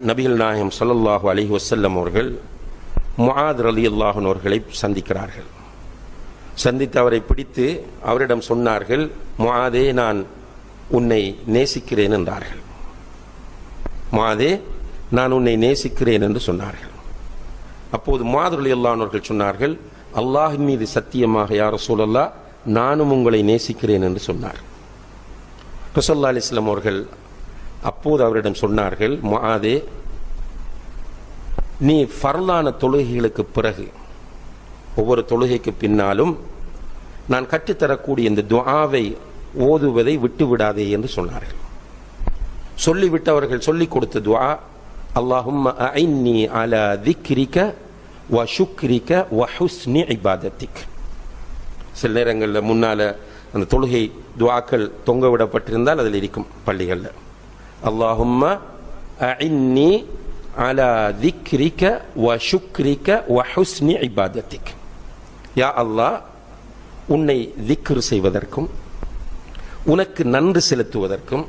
நபிகள் நாயகம் ஸல்லல்லாஹு அலைஹி வஸல்லம் அவர்கள் முஆத் ரலியல்லாஹு அன்ஹு அவர்களை சந்திக்கிறார்கள். சந்தித்து அவரை பிடித்து அவரிடம் சொன்னார்கள், முஆதே, நான் உன்னை நேசிக்கிறேன் என்றார்கள். முஆதே, நான் உன்னை நேசிக்கிறேன் என்று சொன்னார்கள். அப்போது முஆத் ரலியல்லாஹு அன்ஹு அவர்கள் சொன்னார்கள், அல்லாஹ்வின் மீது சத்தியமாக யா ரசூலல்லாஹ், நானும் உங்களை நேசிக்கிறேன் என்று சொன்னார். ரசூலுல்லாஹி அலைஹி வஸல்லம் அவர்கள் அப்போது அவரிடம் சொன்னார்கள், முஆதே, நீ ஃபர்லான தொழுகைகளுக்கு பிறகு ஒவ்வொரு தொழுகைக்கு பின்னாலும் நான் கற்றுத்தரக்கூடிய இந்த துஆவை ஓதுவதை விட்டுவிடாதே என்று சொன்னார்கள். சொல்லிவிட்டு அவர்கள் சொல்லிக் கொடுத்த துஆ, அல்லாஹும்ம அஇன்னி அலா திக்ரிக வ ஷுக்ரிக வ ஹுஸ்னி இபாதத்திக். சில நேரங்களில் முன்னால அந்த தொழுகை துஆக்கள் தொங்க விடப்பட்டிருந்தால் அதில் இருக்கும் பள்ளிகளில், அல்லாஹும்ம அஇன்னி அலா திக்ரிக வ ஷுக்ரிக வ ஹுஸ்னி இபாதத்திக். யா அல்லாஹ், உன்னை திக்ர் செய்வதற்கும் உனக்கு நன்றி செலுத்துவதற்கும்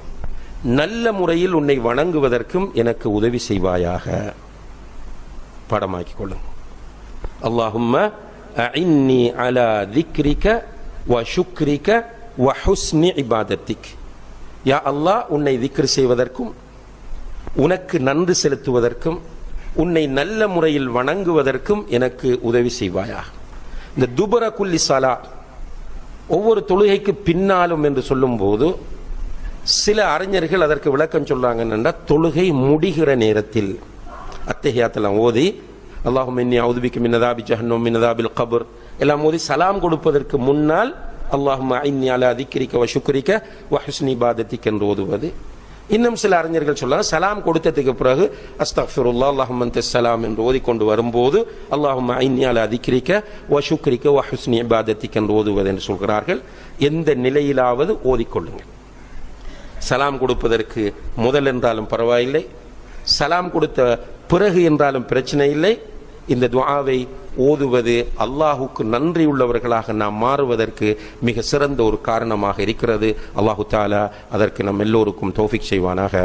நல்ல முறையில் உன்னை வணங்குவதற்கும் எனக்கு உதவி செய்வாயாக. பாடமாக்கிக் கொள்ளும். அல்லாஹும்ம அஇன்னி அலா திக்ரிக வ ஷுக்ரிக வ ஹுஸ்னி இபாதத்திக். யா அல்லாஹ், உன்னை திக்ர் செய்வதற்கும் உனக்கு நன்றி செலுத்துவதற்கும் உன்னை நல்ல முறையில் வணங்குவதற்கும் எனக்கு உதவி செய்வாயா. இந்த துபர குல்லி ஸலா, ஒவ்வொரு தொழுகைக்கு பின்னாலும் என்று சொல்லும் போது சில அறிஞர்கள் அதற்கு விளக்கம் சொல்றாங்க. தொழுகை முடிகிற நேரத்தில் அத்தஹியாத்தெல்லாம் ஓதி, அல்லாஹும்ம இன்னி அஊது பிக மின் அஸாபி ஜஹன்னம் மின் அஸாபில் கப்ர் எல்லாம் ஓதி சலாம் கொடுப்பதற்கு முன்னால் அல்லாஹும்ம இன்னி அலா திக்ரிக வ ஷுக்ரிக வ ஹுஸ்னி இபாதத்திக் என்று ஓதுவது. இன்னும் சில அறிஞர்கள் சொல்றாங்க, சலாம் கொடுத்ததுக்கு பிறகு அஸ்தக்ஃபிருல்லாஹ் அல்லாஹும்ம அன்தஸ் ஸலாம் என்று ஓதிக்கொண்டு வரும்போது அல்லாஹும்ம இன்னி அலா திக்ரிக வ ஷுக்ரிக வ ஹுஸ்னி இபாதத்திக் என்று ஓதுவது என்று சொல்கிறார்கள். எந்த நிலையிலாவது ஓதிக்கொள்ளுங்கள். சலாம் கொடுப்பதற்கு முதல் என்றாலும் பரவாயில்லை, சலாம் கொடுத்த பிறகு என்றாலும் பிரச்சனை இல்லை. இந்த துஆவை ஓதுவது அல்லாஹுக்கு நன்றி உள்ளவர்களாக நாம் மாறுவதற்கு மிக சிறந்த ஒரு காரணமாக இருக்கிறது. அல்லாஹு தஆலா அதற்கு நம் எல்லோருக்கும் தௌஃபீக் செய்வானாக.